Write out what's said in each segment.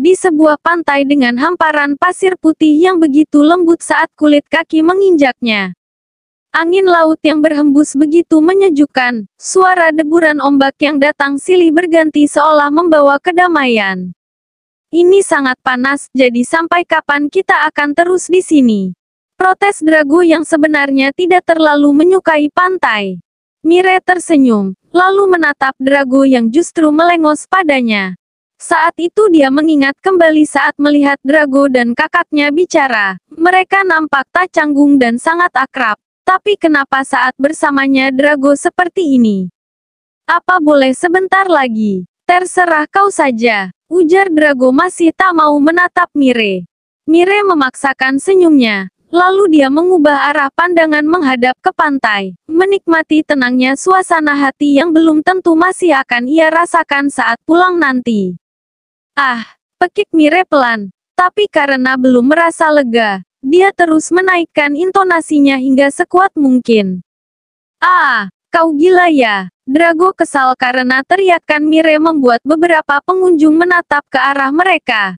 di sebuah pantai dengan hamparan pasir putih yang begitu lembut saat kulit kaki menginjaknya. Angin laut yang berhembus begitu menyejukkan, suara deburan ombak yang datang silih berganti seolah membawa kedamaian. Ini sangat panas, jadi sampai kapan kita akan terus di sini? Protes Drago yang sebenarnya tidak terlalu menyukai pantai. Mire tersenyum, lalu menatap Drago yang justru melengos padanya. Saat itu dia mengingat kembali saat melihat Drago dan kakaknya bicara. Mereka nampak tak canggung dan sangat akrab. Tapi kenapa saat bersamanya Drago seperti ini? Apa boleh sebentar lagi? Terserah kau saja, ujar Drago masih tak mau menatap Mire. Mire memaksakan senyumnya. Lalu dia mengubah arah pandangan menghadap ke pantai, menikmati tenangnya suasana hati yang belum tentu masih akan ia rasakan saat pulang nanti. Ah, pekik Mire pelan, tapi karena belum merasa lega, dia terus menaikkan intonasinya hingga sekuat mungkin. Ah, kau gila ya? Drago kesal karena teriakan Mire membuat beberapa pengunjung menatap ke arah mereka.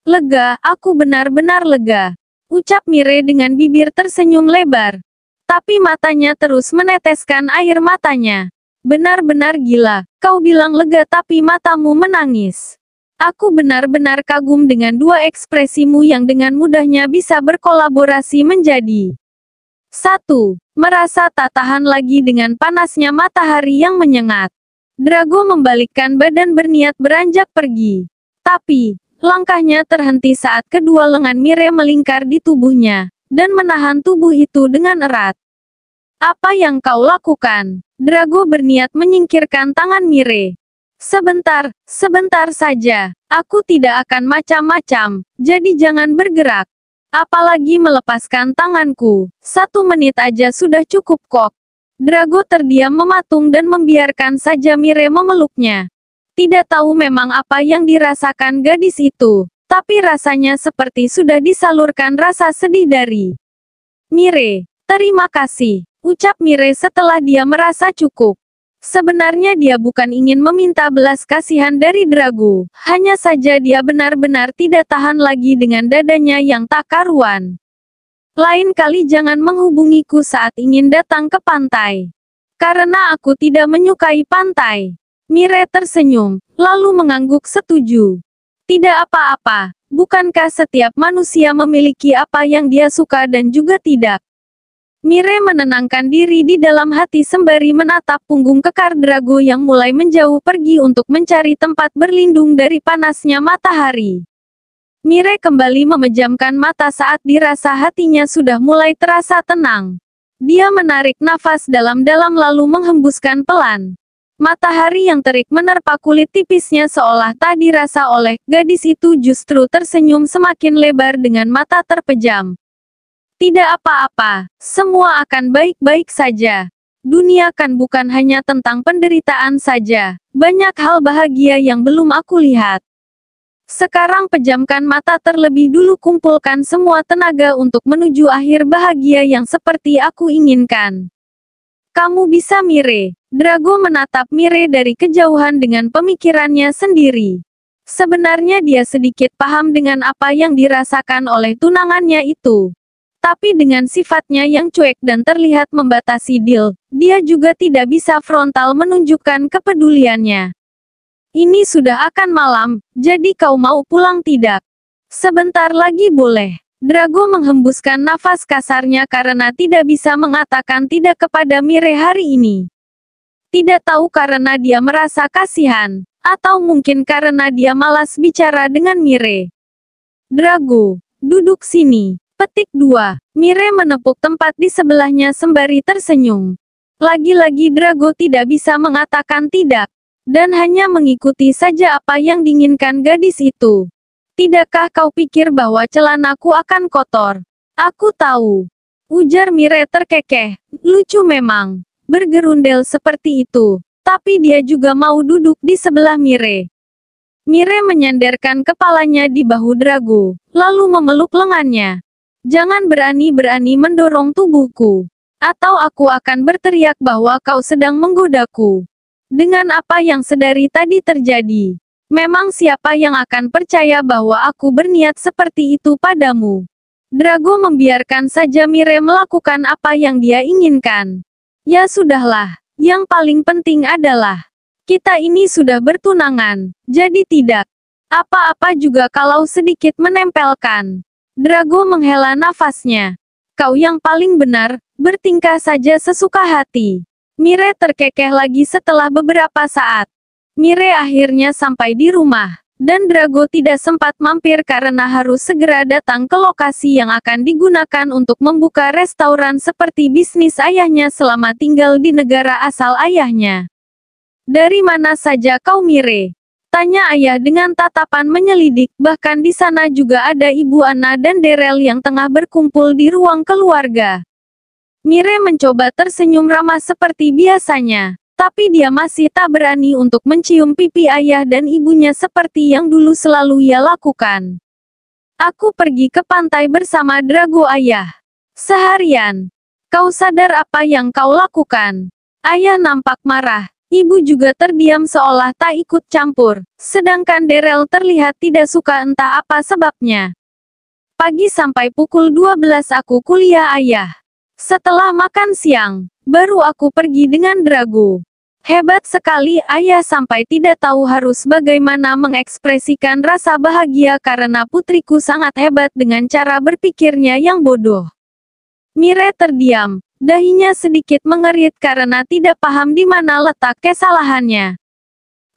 Lega, aku benar-benar lega. Ucap Mire dengan bibir tersenyum lebar. Tapi matanya terus meneteskan air matanya. Benar-benar gila, kau bilang lega tapi matamu menangis. Aku benar-benar kagum dengan dua ekspresimu yang dengan mudahnya bisa berkolaborasi menjadi 1. Merasa tak tahan lagi dengan panasnya matahari yang menyengat. Drago membalikkan badan berniat beranjak pergi. Tapi, langkahnya terhenti saat kedua lengan Mire melingkar di tubuhnya, dan menahan tubuh itu dengan erat. Apa yang kau lakukan? Drago berniat menyingkirkan tangan Mire. Sebentar saja. Aku tidak akan macam-macam, jadi jangan bergerak. Apalagi melepaskan tanganku. 1 menit aja sudah cukup kok. Drago terdiam mematung dan membiarkan saja Mire memeluknya. Tidak tahu memang apa yang dirasakan gadis itu, tapi rasanya seperti sudah disalurkan rasa sedih dari Mire. Terima kasih. Ucap Mire setelah dia merasa cukup. Sebenarnya dia bukan ingin meminta belas kasihan dari Drago, hanya saja dia benar-benar tidak tahan lagi dengan dadanya yang tak karuan. Lain kali jangan menghubungiku saat ingin datang ke pantai. Karena aku tidak menyukai pantai. Mire tersenyum, lalu mengangguk setuju. Tidak apa-apa, bukankah setiap manusia memiliki apa yang dia suka dan juga tidak? Mire menenangkan diri di dalam hati sembari menatap punggung kekar Drago yang mulai menjauh pergi untuk mencari tempat berlindung dari panasnya matahari. Mire kembali memejamkan mata saat dirasa hatinya sudah mulai terasa tenang. Dia menarik nafas dalam-dalam lalu menghembuskan pelan. Matahari yang terik menerpa kulit tipisnya seolah tak dirasa oleh gadis itu justru tersenyum semakin lebar dengan mata terpejam. Tidak apa-apa, semua akan baik-baik saja. Dunia kan bukan hanya tentang penderitaan saja, banyak hal bahagia yang belum aku lihat. Sekarang pejamkan mata terlebih dulu, kumpulkan semua tenaga untuk menuju akhir bahagia yang seperti aku inginkan. Kamu bisa Mire. Drago menatap Mire dari kejauhan dengan pemikirannya sendiri. Sebenarnya dia sedikit paham dengan apa yang dirasakan oleh tunangannya itu. Tapi dengan sifatnya yang cuek dan terlihat membatasi deal, dia juga tidak bisa frontal menunjukkan kepeduliannya. Ini sudah akan malam, jadi kau mau pulang tidak? Sebentar lagi boleh. Drago menghembuskan nafas kasarnya karena tidak bisa mengatakan tidak kepada Mire hari ini. Tidak tahu karena dia merasa kasihan, atau mungkin karena dia malas bicara dengan Mire. Drago, duduk sini. Petik 2. Mire menepuk tempat di sebelahnya sembari tersenyum. Lagi-lagi Drago tidak bisa mengatakan tidak. Dan hanya mengikuti saja apa yang diinginkan gadis itu. Tidakkah kau pikir bahwa celanaku akan kotor? Aku tahu. Ujar Mire terkekeh. Lucu memang. Bergerundel seperti itu. Tapi dia juga mau duduk di sebelah Mire. Mire menyandarkan kepalanya di bahu Drago, lalu memeluk lengannya. Jangan berani-berani mendorong tubuhku. Atau aku akan berteriak bahwa kau sedang menggodaku. Dengan apa yang sedari tadi terjadi. Memang siapa yang akan percaya bahwa aku berniat seperti itu padamu? Drago membiarkan saja Mire melakukan apa yang dia inginkan. Ya sudahlah, yang paling penting adalah kita ini sudah bertunangan, jadi tidak apa-apa juga kalau sedikit menempelkan. Drago menghela nafasnya. Kau yang paling benar, bertingkah saja sesuka hati. Mire terkekeh lagi setelah beberapa saat. Mire akhirnya sampai di rumah, dan Drago tidak sempat mampir karena harus segera datang ke lokasi yang akan digunakan untuk membuka restoran seperti bisnis ayahnya selama tinggal di negara asal ayahnya. Dari mana saja kau, Mire? Tanya ayah dengan tatapan menyelidik, bahkan di sana juga ada Ibu Anna dan Darrell yang tengah berkumpul di ruang keluarga. Mire mencoba tersenyum ramah seperti biasanya. Tapi dia masih tak berani untuk mencium pipi ayah dan ibunya seperti yang dulu selalu ia lakukan. Aku pergi ke pantai bersama Drago ayah. Seharian. Kau sadar apa yang kau lakukan? Ayah nampak marah. Ibu juga terdiam seolah tak ikut campur. Sedangkan Darrell terlihat tidak suka entah apa sebabnya. Pagi sampai pukul 12 aku kuliah ayah. Setelah makan siang, baru aku pergi dengan Drago. Hebat sekali ayah sampai tidak tahu harus bagaimana mengekspresikan rasa bahagia karena putriku sangat hebat dengan cara berpikirnya yang bodoh. Mire terdiam, dahinya sedikit mengerit karena tidak paham di mana letak kesalahannya.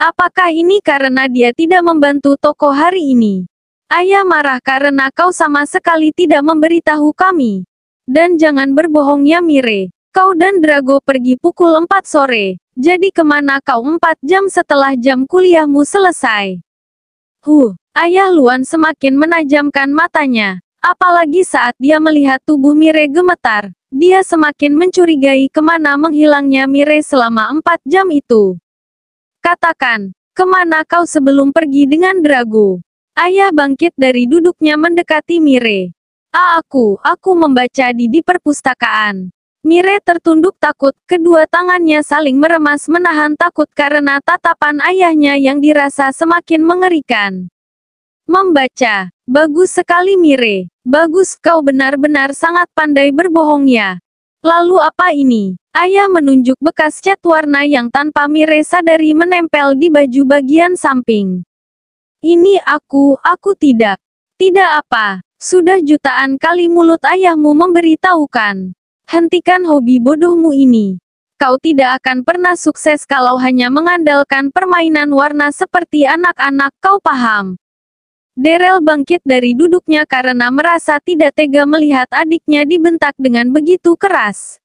Apakah ini karena dia tidak membantu toko hari ini? Ayah marah karena kau sama sekali tidak memberitahu kami. Dan jangan berbohong ya Mire, kau dan Drago pergi pukul 4 sore. Jadi kemana kau 4 jam setelah jam kuliahmu selesai? Ayah Luan semakin menajamkan matanya. Apalagi saat dia melihat tubuh Mire gemetar, dia semakin mencurigai kemana menghilangnya Mire selama 4 jam itu. Katakan, kemana kau sebelum pergi dengan Drago? Ayah bangkit dari duduknya mendekati Mire. Aku membaca di perpustakaan. Mire tertunduk takut, kedua tangannya saling meremas menahan takut karena tatapan ayahnya yang dirasa semakin mengerikan. Membaca, bagus sekali Mire, bagus kau benar-benar sangat pandai berbohong ya. Lalu apa ini? Ayah menunjuk bekas cat warna yang tanpa Mire sadari menempel di baju bagian samping. Ini aku tidak. Tidak apa, sudah jutaan kali mulut ayahmu memberitahukan. Hentikan hobi bodohmu ini. Kau tidak akan pernah sukses kalau hanya mengandalkan permainan warna seperti anak-anak, kau paham? Darrell bangkit dari duduknya karena merasa tidak tega melihat adiknya dibentak dengan begitu keras.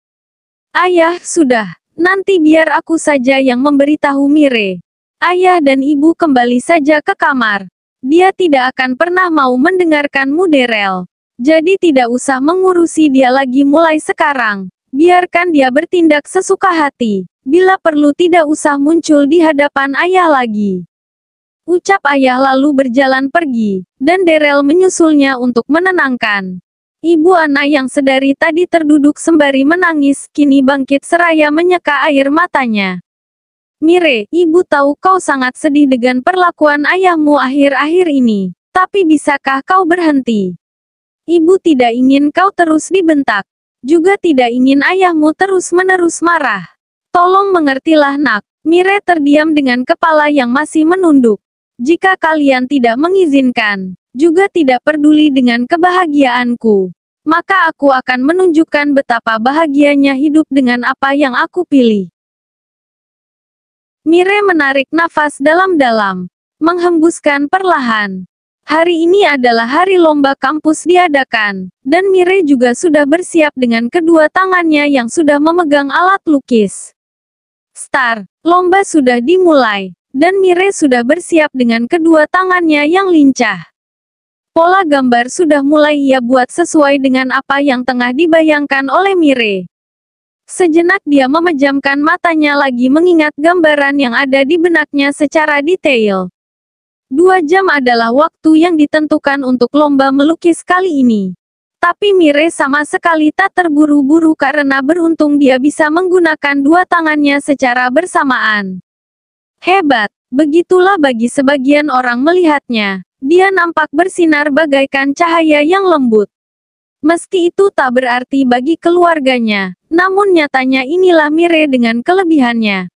Ayah, sudah. Nanti biar aku saja yang memberitahu Mire. Ayah dan ibu kembali saja ke kamar. Dia tidak akan pernah mau mendengarkanmu Darrell. Jadi tidak usah mengurusi dia lagi mulai sekarang. Biarkan dia bertindak sesuka hati. Bila perlu tidak usah muncul di hadapan ayah lagi. Ucap ayah lalu berjalan pergi, dan Darrell menyusulnya untuk menenangkan. Ibu Anna yang sedari tadi terduduk sembari menangis, kini bangkit seraya menyeka air matanya. Mire, ibu tahu kau sangat sedih dengan perlakuan ayahmu akhir-akhir ini. Tapi bisakah kau berhenti? Ibu tidak ingin kau terus dibentak. Juga tidak ingin ayahmu terus-menerus marah. Tolong mengertilah nak. Mire terdiam dengan kepala yang masih menunduk. Jika kalian tidak mengizinkan, juga tidak peduli dengan kebahagiaanku, maka aku akan menunjukkan betapa bahagianya hidup dengan apa yang aku pilih. Mire menarik nafas dalam-dalam, menghembuskan perlahan. Hari ini adalah hari lomba kampus diadakan, dan Mire juga sudah bersiap dengan kedua tangannya yang sudah memegang alat lukis. Lomba sudah dimulai, dan Mire sudah bersiap dengan kedua tangannya yang lincah. Pola gambar sudah mulai ia buat sesuai dengan apa yang tengah dibayangkan oleh Mire. Sejenak dia memejamkan matanya lagi mengingat gambaran yang ada di benaknya secara detail. 2 jam adalah waktu yang ditentukan untuk lomba melukis kali ini. Tapi Mire sama sekali tak terburu-buru karena beruntung dia bisa menggunakan dua tangannya secara bersamaan. Hebat! Begitulah bagi sebagian orang melihatnya. Dia nampak bersinar bagaikan cahaya yang lembut. Meski itu tak berarti bagi keluarganya, namun nyatanya inilah Mire dengan kelebihannya.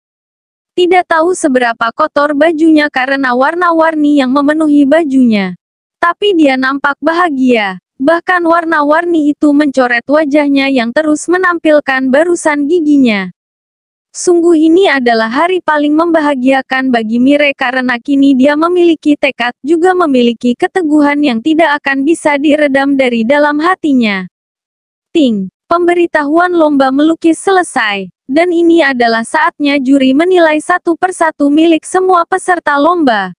Tidak tahu seberapa kotor bajunya karena warna-warni yang memenuhi bajunya. Tapi dia nampak bahagia. Bahkan warna-warni itu mencoret wajahnya yang terus menampilkan barusan giginya. Sungguh ini adalah hari paling membahagiakan bagi Mire karena kini dia memiliki tekad juga memiliki keteguhan yang tidak akan bisa diredam dari dalam hatinya. Ting, pemberitahuan lomba melukis selesai, dan ini adalah saatnya juri menilai satu persatu milik semua peserta lomba.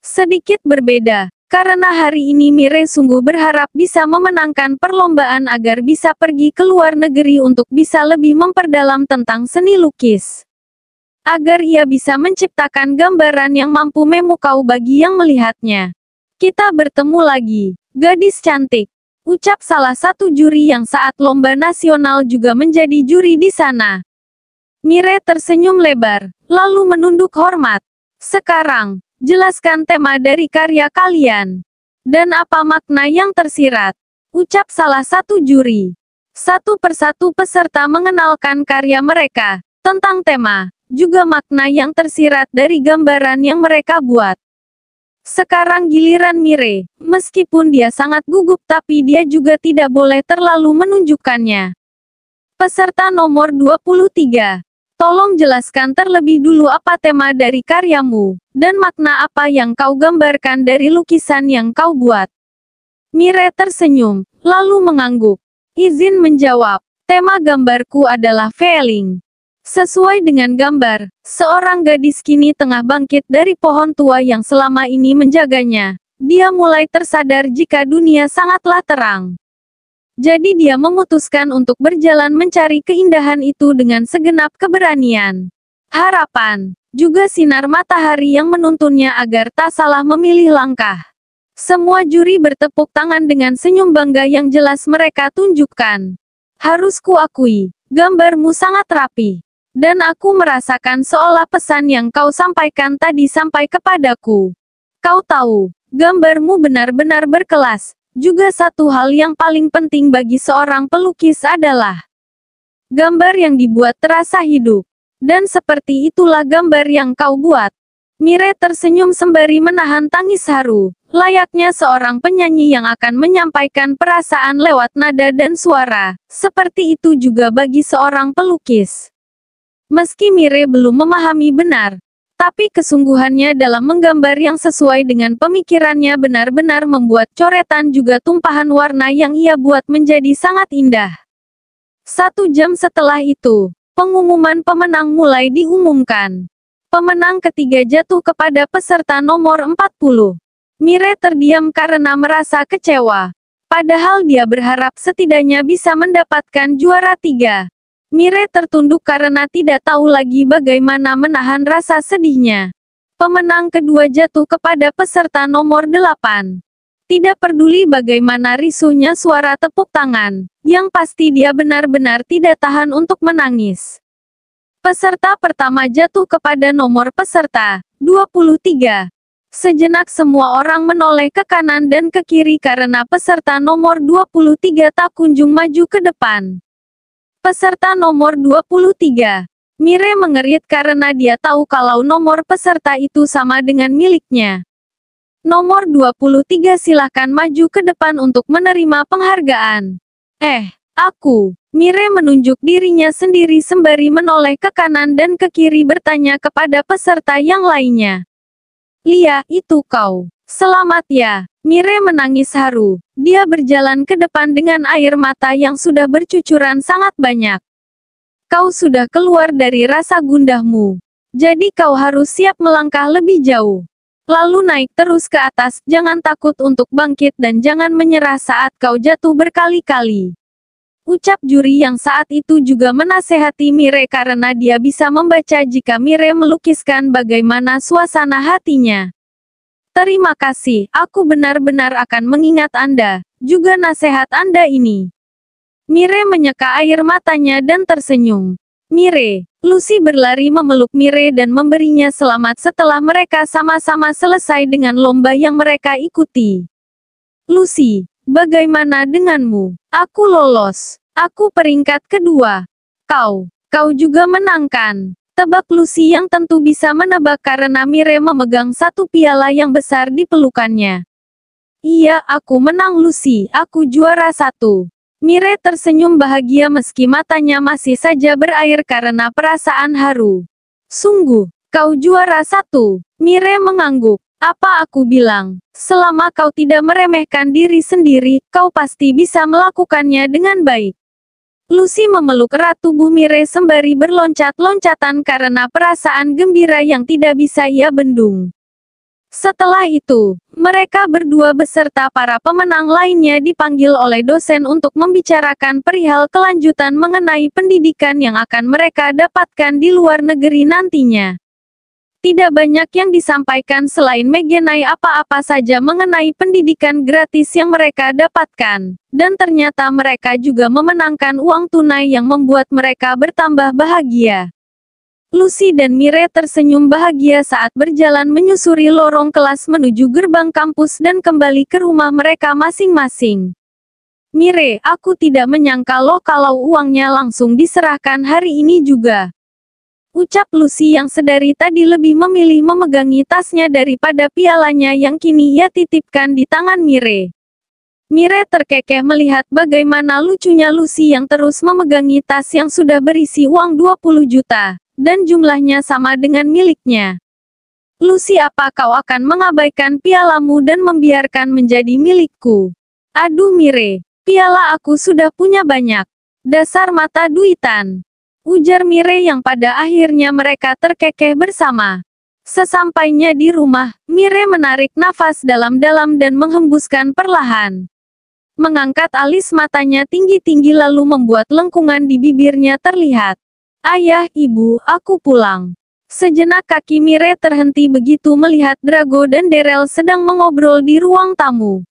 Sedikit berbeda. Karena hari ini Mire sungguh berharap bisa memenangkan perlombaan agar bisa pergi ke luar negeri untuk bisa lebih memperdalam tentang seni lukis. Agar ia bisa menciptakan gambaran yang mampu memukau bagi yang melihatnya. Kita bertemu lagi, gadis cantik. Ucap salah satu juri yang saat lomba nasional juga menjadi juri di sana. Mire tersenyum lebar, lalu menunduk hormat. Sekarang, jelaskan tema dari karya kalian. Dan apa makna yang tersirat? Ucap salah satu juri. Satu persatu peserta mengenalkan karya mereka, tentang tema, juga makna yang tersirat dari gambaran yang mereka buat. Sekarang giliran Mire, meskipun dia sangat gugup tapi dia juga tidak boleh terlalu menunjukkannya. Peserta nomor 23. Tolong jelaskan terlebih dulu apa tema dari karyamu, dan makna apa yang kau gambarkan dari lukisan yang kau buat. Mire tersenyum, lalu mengangguk. Izin menjawab, tema gambarku adalah feeling. Sesuai dengan gambar, seorang gadis kini tengah bangkit dari pohon tua yang selama ini menjaganya. Dia mulai tersadar jika dunia sangatlah terang. Jadi dia memutuskan untuk berjalan mencari keindahan itu dengan segenap keberanian. Harapan, juga sinar matahari yang menuntunnya agar tak salah memilih langkah. Semua juri bertepuk tangan dengan senyum bangga yang jelas mereka tunjukkan. Harus kuakui, gambarmu sangat rapi. Dan aku merasakan seolah pesan yang kau sampaikan tadi sampai kepadaku. Kau tahu, gambarmu benar-benar berkelas. Juga satu hal yang paling penting bagi seorang pelukis adalah gambar yang dibuat terasa hidup. Dan seperti itulah gambar yang kau buat. Mire tersenyum sembari menahan tangis haru, layaknya seorang penyanyi yang akan menyampaikan perasaan lewat nada dan suara. Seperti itu juga bagi seorang pelukis. Meski Mire belum memahami benar, tapi kesungguhannya dalam menggambar yang sesuai dengan pemikirannya benar-benar membuat coretan juga tumpahan warna yang ia buat menjadi sangat indah. 1 jam setelah itu, pengumuman pemenang mulai diumumkan. Pemenang ketiga jatuh kepada peserta nomor 40. Mire terdiam karena merasa kecewa. Padahal dia berharap setidaknya bisa mendapatkan juara 3. Mire tertunduk karena tidak tahu lagi bagaimana menahan rasa sedihnya. Pemenang kedua jatuh kepada peserta nomor 8. Tidak peduli bagaimana risuhnya suara tepuk tangan, yang pasti dia benar-benar tidak tahan untuk menangis. Peserta pertama jatuh kepada nomor peserta 23. Sejenak semua orang menoleh ke kanan dan ke kiri karena peserta nomor 23 tak kunjung maju ke depan. Peserta nomor 23. Mire mengerit karena dia tahu kalau nomor peserta itu sama dengan miliknya. Nomor 23 silakan maju ke depan untuk menerima penghargaan. Aku. Mire menunjuk dirinya sendiri sembari menoleh ke kanan dan ke kiri bertanya kepada peserta yang lainnya. Lia, itu kau. Selamat ya. Mire menangis haru. Dia berjalan ke depan dengan air mata yang sudah bercucuran sangat banyak. Kau sudah keluar dari rasa gundahmu. Jadi kau harus siap melangkah lebih jauh. Lalu naik terus ke atas, jangan takut untuk bangkit dan jangan menyerah saat kau jatuh berkali-kali. Ucap juri yang saat itu juga menasehati Mire karena dia bisa membaca jika Mire melukiskan bagaimana suasana hatinya. Terima kasih, aku benar-benar akan mengingat Anda, juga nasihat Anda ini. Mire menyeka air matanya dan tersenyum. Mire, Lucy berlari memeluk Mire dan memberinya selamat setelah mereka sama-sama selesai dengan lomba yang mereka ikuti. Lucy, bagaimana denganmu? Aku lolos. Aku peringkat kedua. Kau juga menangkan. Tebak Lucy yang tentu bisa menebak karena Mire memegang satu piala yang besar di pelukannya. Iya, aku menang Lucy, aku juara satu. Mire tersenyum bahagia meski matanya masih saja berair karena perasaan haru. Sungguh, kau juara satu. Mire mengangguk. Apa aku bilang? Selama kau tidak meremehkan diri sendiri, kau pasti bisa melakukannya dengan baik. Lucy memeluk erat tubuh Mire sembari berloncat-loncatan karena perasaan gembira yang tidak bisa ia bendung. Setelah itu, mereka berdua beserta para pemenang lainnya dipanggil oleh dosen untuk membicarakan perihal kelanjutan mengenai pendidikan yang akan mereka dapatkan di luar negeri nantinya. Tidak banyak yang disampaikan selain mengenai apa-apa saja mengenai pendidikan gratis yang mereka dapatkan, dan ternyata mereka juga memenangkan uang tunai yang membuat mereka bertambah bahagia. Lucy dan Mire tersenyum bahagia saat berjalan menyusuri lorong kelas menuju gerbang kampus dan kembali ke rumah mereka masing-masing. Mire, aku tidak menyangka loh kalau uangnya langsung diserahkan hari ini juga. Ucap Lucy yang sedari tadi lebih memilih memegangi tasnya daripada pialanya yang kini ia titipkan di tangan Mire. Mire terkekeh melihat bagaimana lucunya Lucy yang terus memegangi tas yang sudah berisi uang 20 juta. Dan jumlahnya sama dengan miliknya. Lucy, apa kau akan mengabaikan pialamu dan membiarkan menjadi milikku? Aduh Mire, piala aku sudah punya banyak. Dasar mata duitan. Ujar Mire yang pada akhirnya mereka terkekeh bersama. Sesampainya di rumah, Mire menarik nafas dalam-dalam dan menghembuskan perlahan. Mengangkat alis matanya tinggi-tinggi lalu membuat lengkungan di bibirnya terlihat. Ayah, ibu, aku pulang. Sejenak kaki Mire terhenti begitu melihat Drago dan Daryl sedang mengobrol di ruang tamu.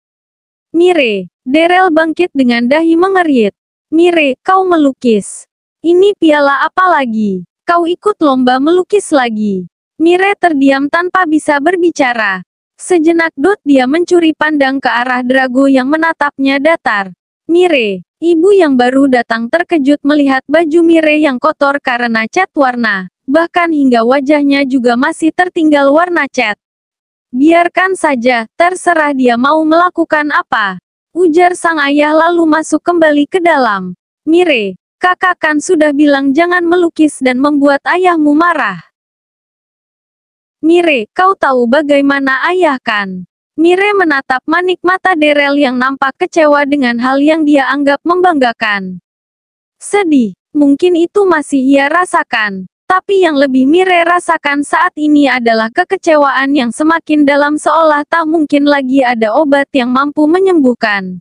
Mire, Daryl bangkit dengan dahi mengerit. Mire, kau melukis. Ini piala apa lagi? Kau ikut lomba melukis lagi. Mire terdiam tanpa bisa berbicara. Sejenak dia mencuri pandang ke arah Drago yang menatapnya datar. Mire, ibu yang baru datang terkejut melihat baju Mire yang kotor karena cat warna, bahkan hingga wajahnya juga masih tertinggal warna cat. Biarkan saja, terserah dia mau melakukan apa. Ujar sang ayah lalu masuk kembali ke dalam. Mire, kakak kan sudah bilang jangan melukis dan membuat ayahmu marah. Mire, kau tahu bagaimana ayah kan? Mire menatap manik mata Daryl yang nampak kecewa dengan hal yang dia anggap membanggakan. Sedih, mungkin itu masih ia rasakan. Tapi yang lebih Mire rasakan saat ini adalah kekecewaan yang semakin dalam seolah tak mungkin lagi ada obat yang mampu menyembuhkan.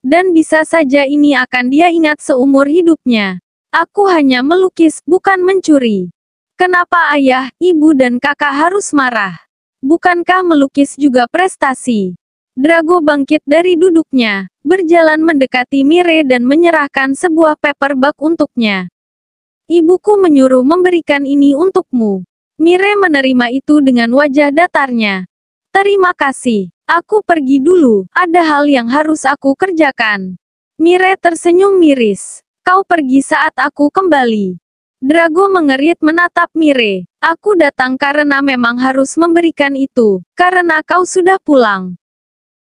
Dan bisa saja ini akan dia ingat seumur hidupnya. Aku hanya melukis, bukan mencuri. Kenapa ayah, ibu dan kakak harus marah? Bukankah melukis juga prestasi? Drago bangkit dari duduknya, berjalan mendekati Mire dan menyerahkan sebuah paperback untuknya. Ibuku menyuruh memberikan ini untukmu. Mire menerima itu dengan wajah datarnya. Terima kasih. Aku pergi dulu, ada hal yang harus aku kerjakan. Mire tersenyum miris. Kau pergi saat aku kembali. Drago mengerit menatap Mire. Aku datang karena memang harus memberikan itu, karena kau sudah pulang.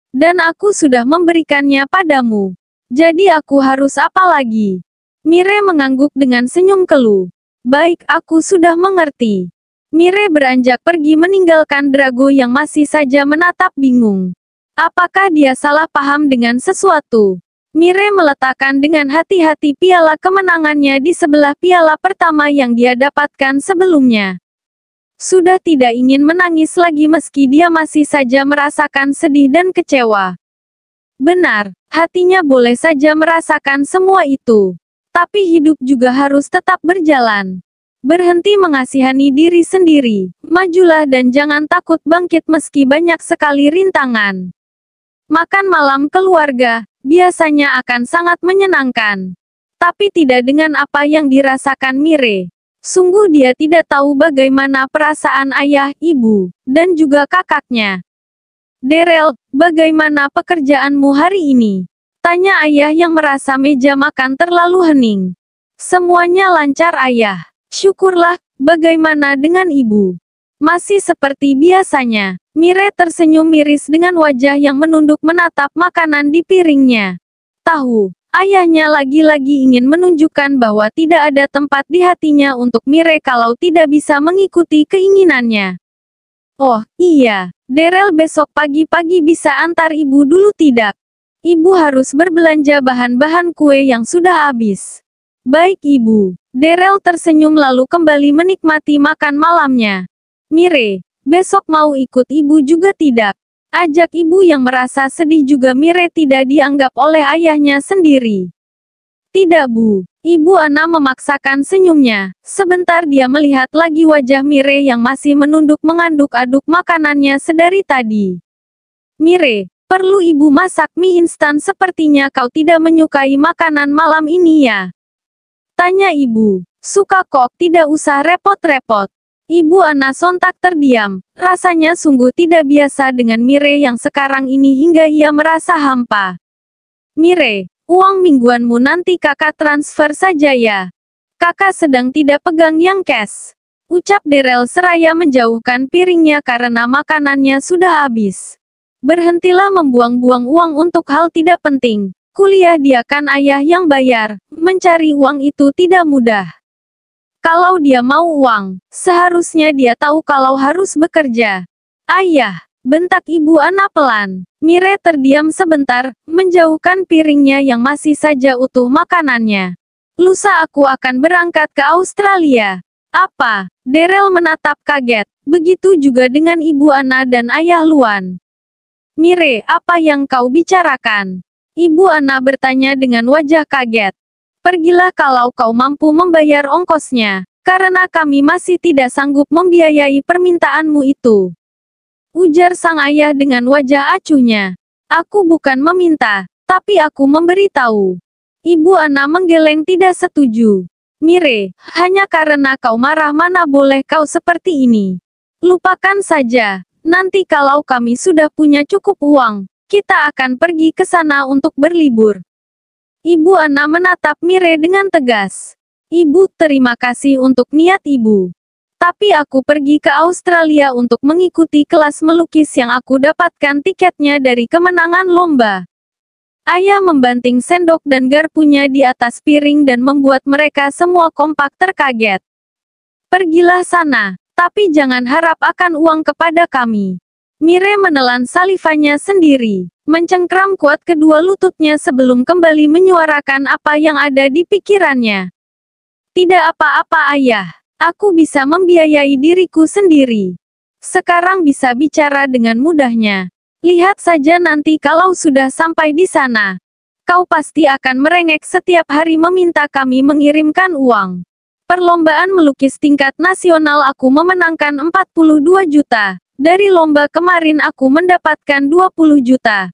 Dan aku sudah memberikannya padamu. Jadi aku harus apa lagi? Mire mengangguk dengan senyum keluh. Baik, aku sudah mengerti. Mire beranjak pergi meninggalkan Drago yang masih saja menatap bingung. Apakah dia salah paham dengan sesuatu? Mire meletakkan dengan hati-hati piala kemenangannya di sebelah piala pertama yang dia dapatkan sebelumnya. Sudah tidak ingin menangis lagi meski dia masih saja merasakan sedih dan kecewa. Benar, hatinya boleh saja merasakan semua itu. Tapi hidup juga harus tetap berjalan. Berhenti mengasihani diri sendiri, majulah dan jangan takut bangkit meski banyak sekali rintangan. Makan malam keluarga biasanya akan sangat menyenangkan. Tapi tidak dengan apa yang dirasakan Mire. Sungguh dia tidak tahu bagaimana perasaan ayah, ibu, dan juga kakaknya. Daryl, bagaimana pekerjaanmu hari ini? Tanya ayah yang merasa meja makan terlalu hening. Semuanya lancar ayah. Syukurlah, bagaimana dengan ibu? Masih seperti biasanya. Mire tersenyum miris dengan wajah yang menunduk menatap makanan di piringnya. Tahu, ayahnya lagi-lagi ingin menunjukkan bahwa tidak ada tempat di hatinya untuk Mire kalau tidak bisa mengikuti keinginannya. Oh, iya, Daryl besok pagi-pagi bisa antar ibu dulu tidak? Ibu harus berbelanja bahan-bahan kue yang sudah habis. Baik ibu. Daryl tersenyum lalu kembali menikmati makan malamnya. Mire, besok mau ikut ibu juga tidak? Ajak ibu yang merasa sedih juga. Mire tidak dianggap oleh ayahnya sendiri. Tidak bu. Ibu Ana memaksakan senyumnya. Sebentar dia melihat lagi wajah Mire yang masih menunduk mengaduk-aduk makanannya sedari tadi. Mire, perlu ibu masak mie instan. Sepertinya kau tidak menyukai makanan malam ini ya? Tanya ibu. Suka kok, tidak usah repot-repot. Ibu Ana sontak terdiam. Rasanya sungguh tidak biasa dengan Mire yang sekarang ini hingga ia merasa hampa. Mire, uang mingguanmu nanti kakak transfer saja ya. Kakak sedang tidak pegang yang cash. Ucap Daryl seraya menjauhkan piringnya karena makanannya sudah habis. Berhentilah membuang-buang uang untuk hal tidak penting. Kuliah dia kan ayah yang bayar. Mencari uang itu tidak mudah. Kalau dia mau uang, seharusnya dia tahu kalau harus bekerja. Ayah, bentak ibu Ana pelan. Mire terdiam sebentar, menjauhkan piringnya yang masih saja utuh makanannya. Lusa aku akan berangkat ke Australia. Apa? Daryl menatap kaget. Begitu juga dengan ibu Ana dan ayah Luan. Mire, apa yang kau bicarakan? Ibu Ana bertanya dengan wajah kaget. Pergilah kalau kau mampu membayar ongkosnya, karena kami masih tidak sanggup membiayai permintaanmu itu. Ujar sang ayah dengan wajah acuhnya. Aku bukan meminta, tapi aku memberitahu. Ibu Ana menggeleng tidak setuju. Mire, hanya karena kau marah mana boleh kau seperti ini. Lupakan saja, nanti kalau kami sudah punya cukup uang, kita akan pergi ke sana untuk berlibur. Ibu Ana menatap Mire dengan tegas. Ibu, terima kasih untuk niat ibu. Tapi aku pergi ke Australia untuk mengikuti kelas melukis yang aku dapatkan tiketnya dari kemenangan lomba. Ayah membanting sendok dan garpunya di atas piring dan membuat mereka semua kompak terkaget. Pergilah sana, tapi jangan harap akan uang kepada kami. Mire menelan salivanya sendiri, mencengkram kuat kedua lututnya sebelum kembali menyuarakan apa yang ada di pikirannya. Tidak apa-apa ayah, aku bisa membiayai diriku sendiri. Sekarang bisa bicara dengan mudahnya. Lihat saja nanti kalau sudah sampai di sana. Kau pasti akan merengek setiap hari meminta kami mengirimkan uang. Perlombaan melukis tingkat nasional aku memenangkan 42 juta. Dari lomba kemarin aku mendapatkan 20 juta.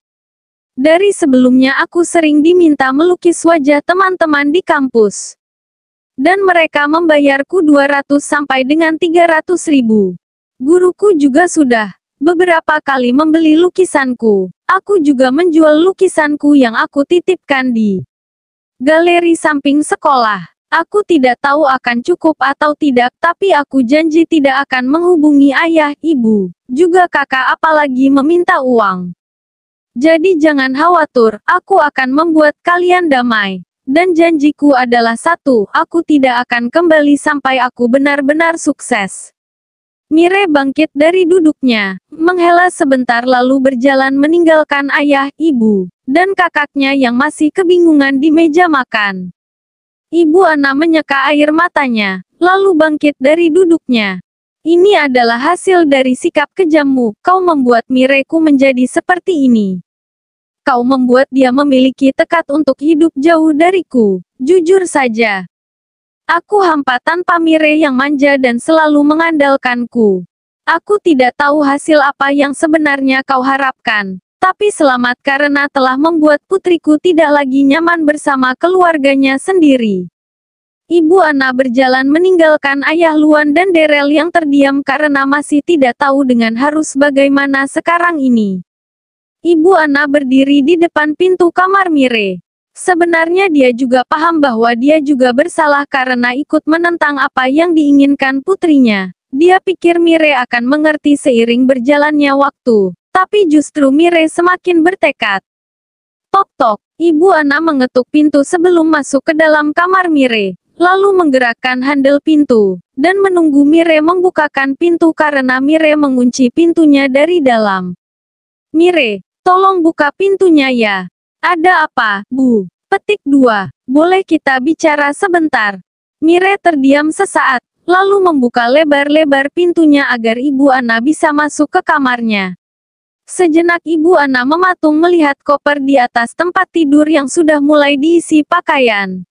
Dari sebelumnya aku sering diminta melukis wajah teman-teman di kampus. Dan mereka membayarku 200 sampai dengan 300 ribu. Guruku juga sudah beberapa kali membeli lukisanku. Aku juga menjual lukisanku yang aku titipkan di galeri samping sekolah. Aku tidak tahu akan cukup atau tidak, tapi aku janji tidak akan menghubungi ayah, ibu, juga kakak apalagi meminta uang. Jadi jangan khawatir, aku akan membuat kalian damai. Dan janjiku adalah satu, aku tidak akan kembali sampai aku benar-benar sukses. Mire bangkit dari duduknya, menghela sebentar lalu berjalan meninggalkan ayah, ibu, dan kakaknya yang masih kebingungan di meja makan. Ibu Ana menyeka air matanya, lalu bangkit dari duduknya. Ini adalah hasil dari sikap kejammu, kau membuat Mireku menjadi seperti ini. Kau membuat dia memiliki tekad untuk hidup jauh dariku. Jujur saja, aku hampa tanpa Mire yang manja dan selalu mengandalkanku. Aku tidak tahu hasil apa yang sebenarnya kau harapkan, Tapi selamat karena telah membuat putriku tidak lagi nyaman bersama keluarganya sendiri. Ibu Ana berjalan meninggalkan Ayah Luan dan Darrell yang terdiam karena masih tidak tahu dengan harus bagaimana sekarang ini. Ibu Ana berdiri di depan pintu kamar Mire. Sebenarnya dia juga paham bahwa dia juga bersalah karena ikut menentang apa yang diinginkan putrinya. Dia pikir Mire akan mengerti seiring berjalannya waktu. Tapi justru Mire semakin bertekad. Tok-tok, Ibu Ana mengetuk pintu sebelum masuk ke dalam kamar Mire. Lalu menggerakkan handle pintu, dan menunggu Mire membukakan pintu karena Mire mengunci pintunya dari dalam. Mire, tolong buka pintunya ya. Ada apa, Bu? Petik 2. Boleh kita bicara sebentar? Mire terdiam sesaat, lalu membuka lebar-lebar pintunya agar Ibu Ana bisa masuk ke kamarnya. Sejenak Ibu Ana mematung melihat koper di atas tempat tidur yang sudah mulai diisi pakaian.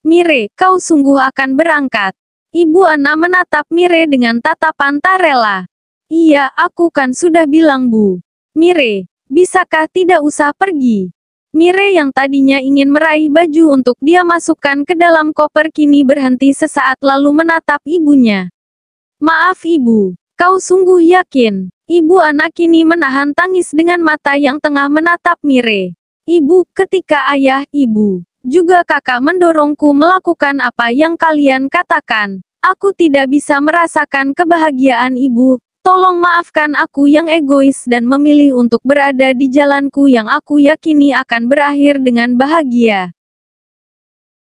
Mire, kau sungguh akan berangkat. Ibu Ana menatap Mire dengan tatapan tak rela. Iya, aku kan sudah bilang Bu. Mire, bisakah tidak usah pergi? Mire yang tadinya ingin meraih baju untuk dia masukkan ke dalam koper kini berhenti sesaat lalu menatap ibunya. Maaf Ibu, kau sungguh yakin? Ibu Ana kini menahan tangis dengan mata yang tengah menatap Mire. Ibu, ketika ayah, ibu, juga kakak mendorongku melakukan apa yang kalian katakan, aku tidak bisa merasakan kebahagiaan ibu. Tolong maafkan aku yang egois dan memilih untuk berada di jalanku yang aku yakini akan berakhir dengan bahagia.